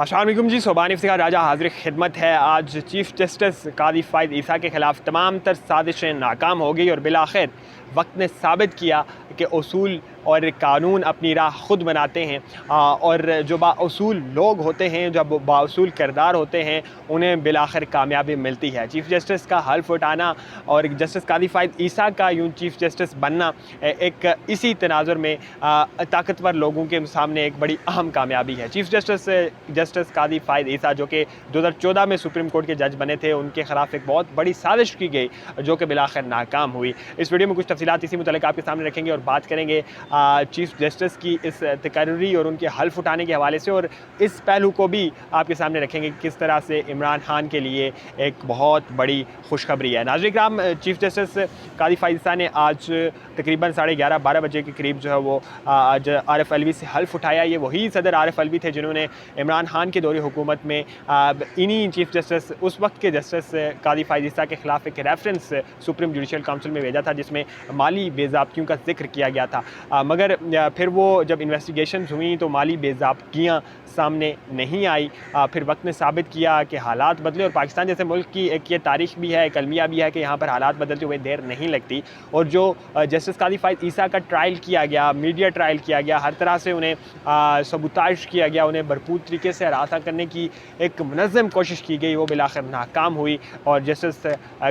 अस्सलाम वालेकुम जी। सोबान इफ्तिखार राजा हाजिर खिदमत है। आज चीफ जस्टिस कादी फ़ाइज़ ईसा के ख़िलाफ़ तमाम तर साजिशें नाकाम हो गई और बिलाखिर वक्त ने साबित किया कि उसूल और कानून अपनी राह खुद बनाते हैं और जो बाउसूल लोग होते हैं, जब बाउसूल किरदार होते हैं, उन्हें बिलाखिर कामयाबी मिलती है। चीफ जस्टिस का हल्फ उठाना और जस्टिस कादी फ़ाइज़ ईसा का यूँ चीफ जस्टिस बनना एक इसी तनाजुर में ताकतवर लोगों के सामने एक बड़ी अहम कामयाबी है। चीफ जस्टिस कादी फ़ाइज़ ईसा जो कि 2014 में सुप्रीम कोर्ट के जज बने थे, उनके ख़िलाफ़ एक बहुत बड़ी साजिश की गई जो कि बिलाखिर नाकाम हुई। इस वीडियो में कुछ तफसीलात इसी मुतल्लिक़ आपके सामने रखेंगे और बात करेंगे चीफ जस्टिस की इस तकर्री और उनके हल्फ उठाने के हवाले से, और इस पहलू को भी आपके सामने रखेंगे किस तरह से इमरान खान के लिए एक बहुत बड़ी खुशखबरी है। नाज़रीन किराम, चीफ जस्टिस कादी फ़ाइज़ ईसा ने आज तकरीबन 11:30-12 बजे के करीब जो है वो आज आरिफ अलवी से हल्फ उठाया। ये वही सदर आरिफ अलवी थे जिन्होंने इमरान खान के दौरे हुकूमत में इन्हीं चीफ जस्टिस उस वक्त के जस्टिस कादी फ़ाइज़ ईसा के ख़िलाफ़ एक रेफरेंस सुप्रीम जुडिशल काउंसिल में भेजा था जिसमें माली बेज़ाब्तियों का जिक्र किया गया था। मगर फिर वो जब इन्वेस्टिगेशन हुई तो माली बेज़ाब्तियाँ सामने नहीं आई। फिर वक्त ने साबित किया कि हालात बदले और पाकिस्तान जैसे मुल्क की एक ये तारीख़ भी है, एक अलमिया भी है कि यहाँ पर हालात बदलते हुए देर नहीं लगती। और जो जस्टिस कादी फ़ाइज़ ईसा का ट्रायल किया गया, मीडिया ट्रायल किया गया, हर तरह से उन्हें सबूताश किया गया, उन्हें भरपूर तरीके से हरासा करने की एक मुनज़्ज़म कोशिश की गई, वो बिलाखिर नाकाम हुई और जस्टिस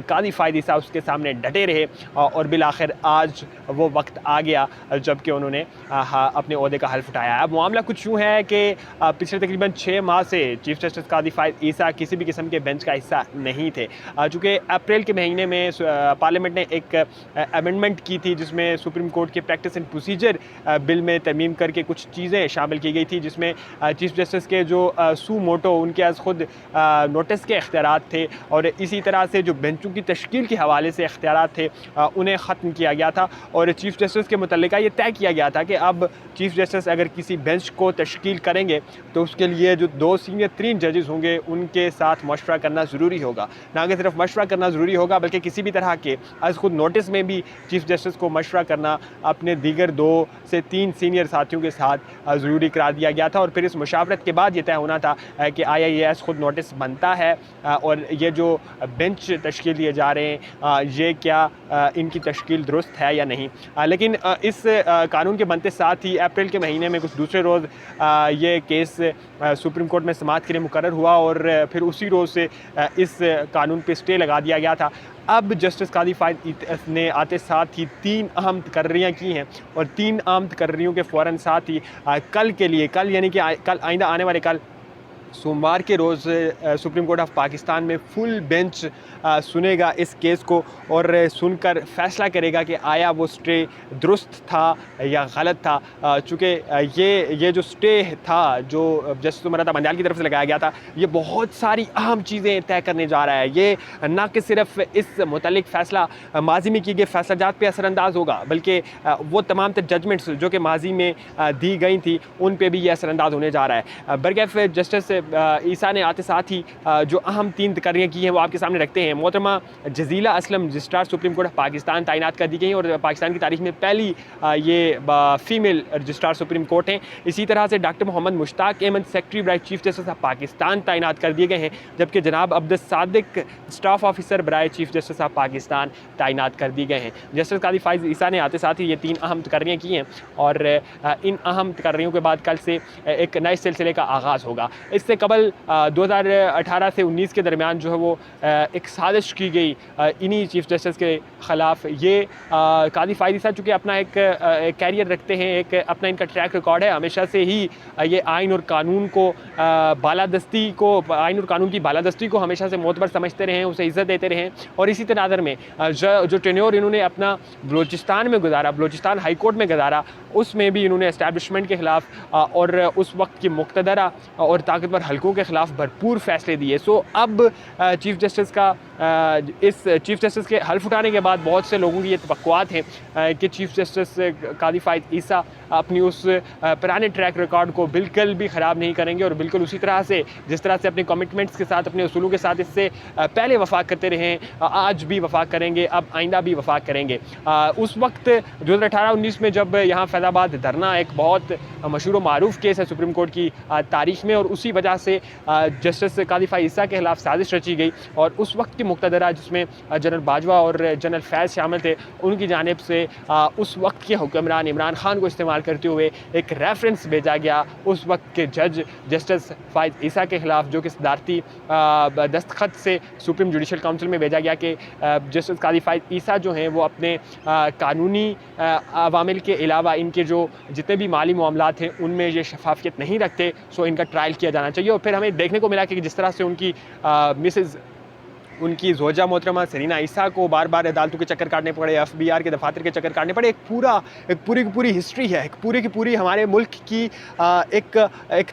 कादी फ़ाइज़ ईसा उसके सामने डटे रहे और बिलाखिर आज वो वक्त आ गया जबकि उन्होंने अपने ओहदे का हल्फ उठाया। अब मामला कुछ यूँ है कि पिछले तकरीबन 6 माह से चीफ जस्टिस कादी फ़ाइज़ ईसा किसी भी किस्म के बेंच का हिस्सा नहीं थे, चूँकि अप्रैल के महीने में पार्लियामेंट ने एक अमेंडमेंट की थी जिसमें सुप्रीम कोर्ट के प्रैक्टिस एंड प्रोसीजर बिल में तरमीम करके कुछ चीज़ें शामिल की गई थी, जिसमें चीफ जस्टिस के जो सू मोटो उनके आज खुद नोटिस के इख्तियारात थे और इसी तरह से जो बेंचों की तश्कील के हवाले से इख्तियारात थे उन्हें ख़त्म किया गया था। और चीफ जस्टिस के मुतल्लिक़ ये तय किया गया था कि अब चीफ जस्टिस अगर किसी बेंच को तश्कील करेंगे तो उसके लिए जो 2 सीनियर 3 जजेस होंगे उनके साथ मशवरा करना ज़रूरी होगा। ना कि सिर्फ मशवरा करना ज़रूरी होगा बल्कि किसी भी तरह के आज खुद नोटिस में भी चीफ जस्टिस को मशवरा करना अपने दीगर 2 से 3 सीनियर साथियों के साथ ज़रूरी करार दिया गया था। और फिर इस मुशावरत के बाद ये तय होना था कि IAS खुद नोटिस बनता है और ये जो बेंच तश्कील दिए जा रहे हैं ये क्या इनकी तश्कील दुरुस्त है या नहीं। लेकिन इस कानून के बनते साथ ही अप्रैल के महीने में कुछ दूसरे रोज़ ये केस सुप्रीम कोर्ट में समाअत के लिए मुकर्रर हुआ और फिर उसी रोज़ से इस कानून पे स्टे लगा दिया गया था। अब जस्टिस कादी फ़ाइज़ ने आते साथ ही 3 अहम तकर्रियाँ की हैं और 3 अहम तकर्रियों के फ़ौरन साथ ही कल के लिए, कल यानी कि कल आइंदा आने वाले कल सोमवार के रोज़ सुप्रीम कोर्ट ऑफ पाकिस्तान में फुल बेंच सुनेगा इस केस को और सुनकर फ़ैसला करेगा कि आया वो स्टे दुरुस्त था या गलत था। चूँकि ये जो स्टे था जो जस्टिस उमर बंदियाल की तरफ से लगाया गया था, ये बहुत सारी अहम चीज़ें तय करने जा रहा है। ये ना कि सिर्फ इस मुतल्लिक़ फ़ैसला माजी में किए गए फ़ैसलाजात पे असरअंदाज होगा बल्कि वो तमाम तर जजमेंट्स जो कि माजी में दी गई थी उन पर भी ये असरअंदाज होने जा रहा है। बरगैफ जस्टिस ईसा ने आते साथ ही जो अहम 3 तकर्रियाँ की हैं वो आपके सामने रखते हैं। मोहतरमा Jazeela Aslam registrar Supreme Court of Pakistan तैनात कर दी गई और पाकिस्तान की तारीख में पहली ये फ़ीमेल रजिस्ट्रार सुप्रीम कोर्ट हैं। इसी तरह से डॉक्टर मोहम्मद मुश्ताक अहमद सेक्रेटरी बराए चीफ जस्टिस ऑफ पाकिस्तान तैनात कर दिए गए हैं, जबकि जनाब अब्दुस सादिक स्टाफ ऑफिसर बराए चीफ जस्टिस ऑफ पाकिस्तान तैनात कर दिए गए हैं। जस्टिस कादी फ़ाइज़ ईसा ने आते साथ ही ये 3 अहम तकर्रियाँ की हैं और इन अहम तकर्रियों के बाद कल से एक नए सिलसिले का आगाज़ होगा। इससे कबल 2018 से 19 के दरमियान जो है वो एक साजिश की गई इन्हीं चीफ जस्टिस के ख़िलाफ़। ये कादी फ़ाइज़ ईसा चूँकि अपना एक कैरियर रखते हैं, एक अपना इनका ट्रैक रिकॉर्ड है, हमेशा से ही ये आइन और कानून को आइन और कानून की बालादस्ती को हमेशा से मोतबर समझते रहे हैं, उसे इज़्ज़त देते रहे हैं। और इसी तनाज़र में जो टेन्योर इन्होंने अपना बलूचिस्तान में गुजारा, बलूचिस्तान हाई कोर्ट में गुजारा, उसमें भी इन्होंने एस्टैब्लिशमेंट के ख़िलाफ़ और उस वक्त की मुक़्तदरा और ताकतवर हलकों के ख़िलाफ़ भरपूर फ़ैसले दिए। सो अब चीफ जस्टिस का इस चीफ जस्टिस के हल्फ उठाने के बाद बहुत से लोगों की ये तवक्कुआत है कि चीफ जस्टिस कादी फ़ाइज़ ईसा अपनी उस पुराने ट्रैक रिकॉर्ड को बिल्कुल भी ख़राब नहीं करेंगे और बिल्कुल उसी तरह से जिस तरह से अपने कमिटमेंट्स के साथ, अपने उसूलों के साथ इससे पहले वफा करते रहे, आज भी वफा करेंगे, अब आइंदा भी वफा करेंगे। उस वक्त 2018-19 में जब यहाँ फैज़ाबाद धरना एक बहुत मशहूर व मारूफ केस है सुप्रीम कोर्ट की तारीख़ में और उसी वजह तरह से जस्टिस कादी फ़ाइज़ ईसा के खिलाफ साजिश रची गई और उस वक्त की मुक़्तदरा जिसमें जनरल बाजवा और जनरल फैज़ शामिल थे, उनकी जानिब से उस वक्त के हुक्मरान इमरान खान को इस्तेमाल करते हुए एक रेफरेंस भेजा गया उस वक्त के जज जस्टिस फ़ाइज़ ईसा के खिलाफ, जो कि सदारती दस्तखत से सुप्रीम जुडिशल काउंसिल में भेजा गया कि जस्टिस कादी फ़ाइज़ ईसा जो हैं वो अपने कानूनी अवामिल के अलावा इनके जो जितने भी माली मामलात हैं उनमें ये शफाफियत नहीं रखते, सो इनका ट्रायल किया जाना चाहिए। और फिर हमें देखने को मिला कि जिस तरह से उनकी ज़ौजा मोहतरमा सरीना ईसा को बार बार अदालतों के चक्कर काटने पड़े, FBR के दफातर के चक्कर काटने पड़े, एक पूरी की पूरी हिस्ट्री है, एक पूरी की पूरी हमारे मुल्क की एक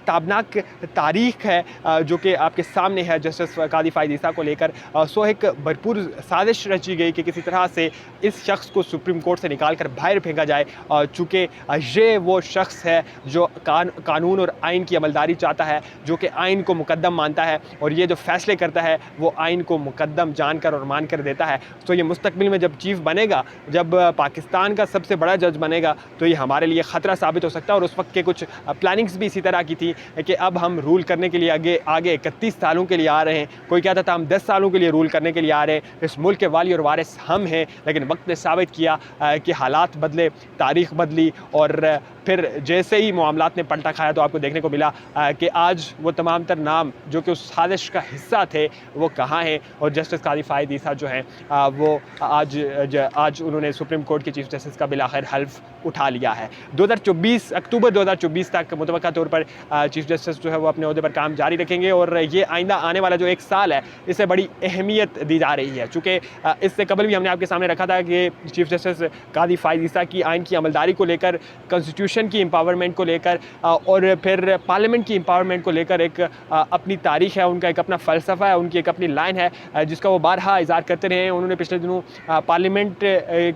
ताबनाक तारीख़ है जो कि आपके सामने है जस्टिस कादी फ़ाइज़ ईसा को लेकर। सो एक भरपूर साजिश रची गई कि किसी तरह से इस शख्स को सुप्रीम कोर्ट से निकाल कर बाहर फेंका जाए, चूँकि ये वो शख्स है जो कानून और आइन की अमलदारी चाहता है, जो कि आइन को मुकद्दम मानता है और ये जो फ़ैसले करता है वो आइन को मुकद्दम जानकर और मान कर देता है। तो ये मुस्तकबिल में जब चीफ़ बनेगा, जब पाकिस्तान का सबसे बड़ा जज बनेगा, तो ये हमारे लिए ख़तरा साबित हो सकता है। और उस वक्त के कुछ प्लानिंग्स भी इसी तरह की थी कि अब हम रूल करने के लिए आगे 31 सालों के लिए आ रहे हैं, कोई कहता था हम 10 सालों के लिए रूल करने के लिए आ रहे हैं, इस मुल्क के वाली और वारिस हम हैं। लेकिन वक्त ने साबित किया कि हालात बदले, तारीख़ बदली और फिर जैसे ही मामलात ने पलटा खाया तो आपको देखने को मिला कि आज वो तमाम तर नाम जो कि उस साजिश का हिस्सा थे वो कहाँ हैं। और जस्टिस कादी फ़ाइज़ ईसा जो हैं वो आज उन्होंने सुप्रीम कोर्ट के चीफ जस्टिस का बिलाखिर हल्फ उठा लिया है। 2024 अक्टूबर 2024 तक मुतवक्का तौर पर चीफ जस्टिस जो है वो अपने ओहदे पर काम जारी रखेंगे और ये आइंदा आने वाला जो एक साल है इसे बड़ी अहमियत दी जा रही है, चूँकि इससे कबल भी हमने आपके सामने रखा था कि चीफ जस्टिस कादी फ़ाइज़ ईसा की आइन की अमलदारी को लेकर, कॉन्स्टिट्यूशन की एम्पावरमेंट को लेकर और फिर पार्लियामेंट की एम्पावरमेंट को लेकर एक अपनी तारीख़ है, उनका एक अपना फ़लसफ़ा है, उनकी एक अपनी लाइन है जिसका वो बारहा इज़हार करते रहे हैं। उन्होंने पिछले दिनों पार्लियामेंट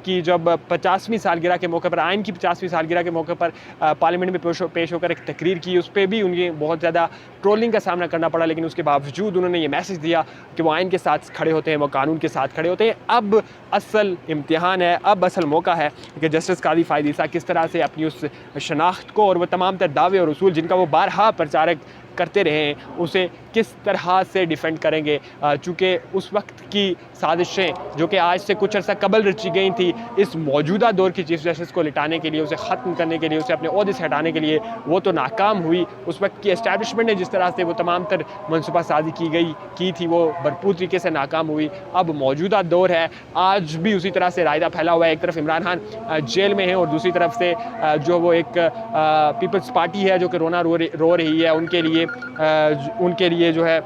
की जब 50वीं सालगिरह के मौके पर, आइन की 50वीं सालगिरह के मौके पर पार्लियामेंट में पेश होकर एक तकरीर की, उस पर भी उनकी बहुत ज़्यादा ट्रोलिंग का सामना करना पड़ा, लेकिन उसके बावजूद उन्होंने ये मैसेज दिया कि वो आइन के साथ खड़े होते हैं, वो कानून के साथ खड़े होते हैं। अब असल इम्तिहान है, अब असल मौका है कि जस्टिस कादी फ़ाइज़ ईसा किस तरह से अपनी उस शनाख्त को और वह तमाम तर दावे और उसूल जिनका वो बारहा प्रचारक करते रहे हैं उसे किस तरह से डिफेंड करेंगे, चूँकि उस वक्त की साजिशें जो कि आज से कुछ अर्सा कबल रची गई थी इस मौजूदा दौर की चीफ जस्टिस को लिटाने के लिए, उसे ख़त्म करने के लिए, उसे अपने ओहदे से हटाने के लिए, वो तो नाकाम हुई। उस वक्त की एस्टैब्लिशमेंट ने जिस तरह से वो तमाम तर मनसूबा साजी की थी वो भरपूर तरीके से नाकाम हुई। अब मौजूदा दौर है, आज भी उसी तरह से रायदा फैला हुआ है। एक तरफ इमरान खान जेल में है और दूसरी तरफ से जो वो एक पीपल्स पार्टी है जो कि रो रही है, उनके लिए जो है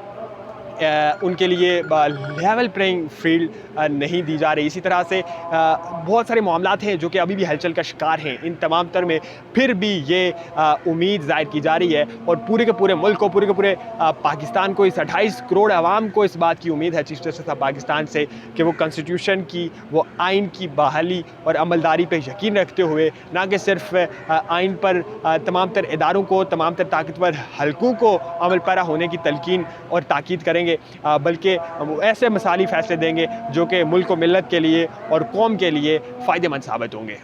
उनके लिए लेवल प्लेइंग फील्ड नहीं दी जा रही। इसी तरह से बहुत सारे मामलात हैं जो कि अभी भी हलचल का शिकार हैं। इन तमाम तर में फिर भी ये उम्मीद ज़ाहिर की जा रही है और पूरे के पूरे मुल्क को, पूरे के पूरे पाकिस्तान को, इस 28 करोड़ आवाम को इस बात की उम्मीद है चीफ जस्टिस ऑफ पाकिस्तान से कि वो कॉन्स्टिट्यूशन की, वो आइन की बहाली और अमलदारी पर यकीन रखते हुए ना कि सिर्फ आइन पर तमाम तर इदारों को, तमाम तर ताकतवर हलकों को अमल पैरा होने की तलकीन और ताकीद करेंगे, बल्कि ऐसे मिसाली फ़ैसले देंगे जो कि मुल्क व मिल्लत के लिए और कौम के लिए फ़ायदेमंद साबित होंगे।